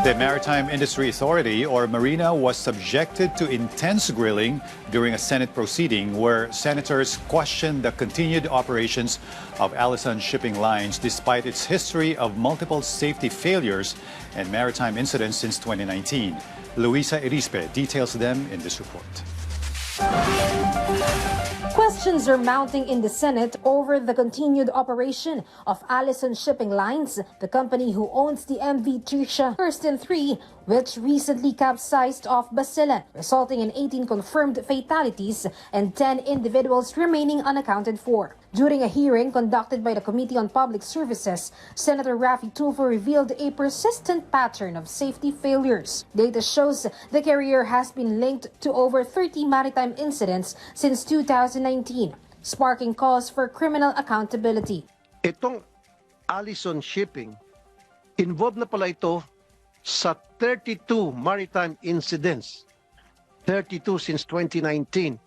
The Maritime Industry Authority, or Marina, was subjected to intense grilling during a Senate proceeding where senators questioned the continued operations of Allison Shipping Lines despite its history of multiple safety failures and maritime incidents since 2019. Luisa Erispe details them in this report. Questions are mounting in the Senate over the continued operation of Allison Shipping Lines, the company who owns the MV Tricia Kirsten 3, which recently capsized off Basilan, resulting in 18 confirmed fatalities and 10 individuals remaining unaccounted for. During a hearing conducted by the Committee on Public Services, Senator Raffy Tulfo revealed a persistent pattern of safety failures. Data shows the carrier has been linked to over 30 maritime incidents since 2019, sparking calls for criminal accountability. Itong Allison Shipping, involved na pala ito sa 32 maritime incidents. 32 since 2019.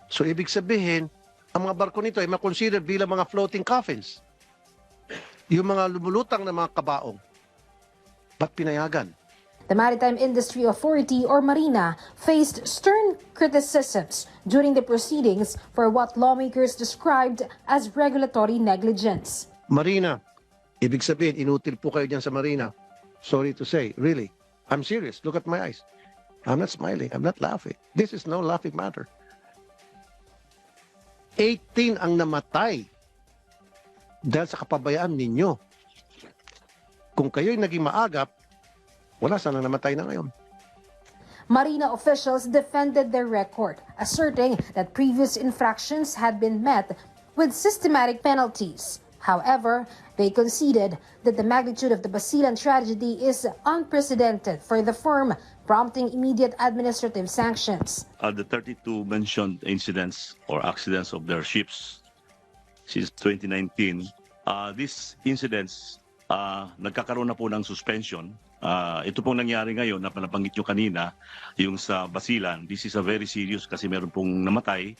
So ibig sabihin, ang mga barko nito ay makonsider bilang mga floating coffins. Yung mga lumulutang na mga kabaong. Ba't pinayagan? The Maritime Industry Authority, or Marina, faced stern criticisms during the proceedings for what lawmakers described as regulatory negligence. Marina, ibig sabihin, inutil po kayo dyan sa Marina. Sorry to say, really. I'm serious. Look at my eyes. I'm not smiling. I'm not laughing. This is no laughing matter. 18 ang namatay dahil sa kapabayaan ninyo. Kung kayo'y naging maagap, wala sanang namatay na ngayon. Marina officials defended their record, asserting that previous infractions had been met with systematic penalties. However, they conceded that the magnitude of the Basilan tragedy is unprecedented for the firm, prompting immediate administrative sanctions. The 32 mentioned incidents or accidents of their ships since 2019, these incidents, nagkakaroon na po ng suspension. Ito pong nangyari ngayon na nabanggit nyo kanina, yung sa Basilan. This is a very serious kasi meron pong namatay.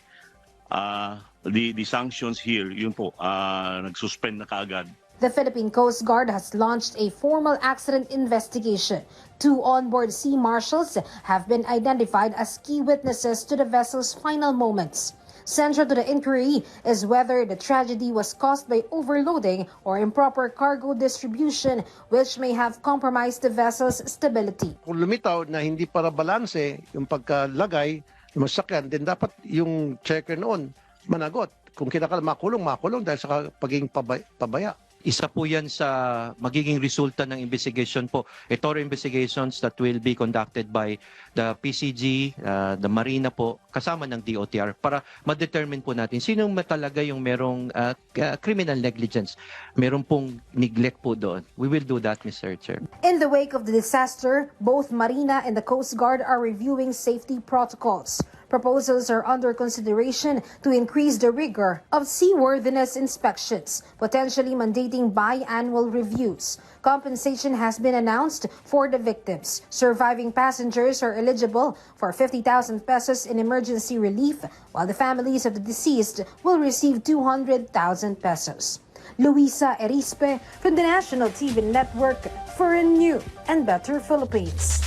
The sanctions here, yun po, nag-suspend na kaagad. The Philippine Coast Guard has launched a formal accident investigation. 2 onboard sea marshals have been identified as key witnesses to the vessel's final moments. Central to the inquiry is whether the tragedy was caused by overloading or improper cargo distribution, which may have compromised the vessel's stability. Kung lumitaw na hindi para balanse yung pagkalagay ng masakyan, din dapat yung checker noon managot. Kung kinakailangan makulong dahil sa pagiging pabaya. Isa po yan sa magiging resulta ng investigation po. Thorough investigations that will be conducted by the PCG, the Marina po, kasama ng DOTR para ma-determine po natin sino talaga yung merong criminal negligence. Meron pong neglect po doon. We will do that, Mr. Chair. In the wake of the disaster, both Marina and the Coast Guard are reviewing safety protocols. Proposals are under consideration to increase the rigor of seaworthiness inspections, potentially mandating biannual reviews. Compensation has been announced for the victims. Surviving passengers are eligible for 50,000 pesos in emergency relief, while the families of the deceased will receive 200,000 pesos. Luisa Erispe from the National TV Network for a new and better Philippines.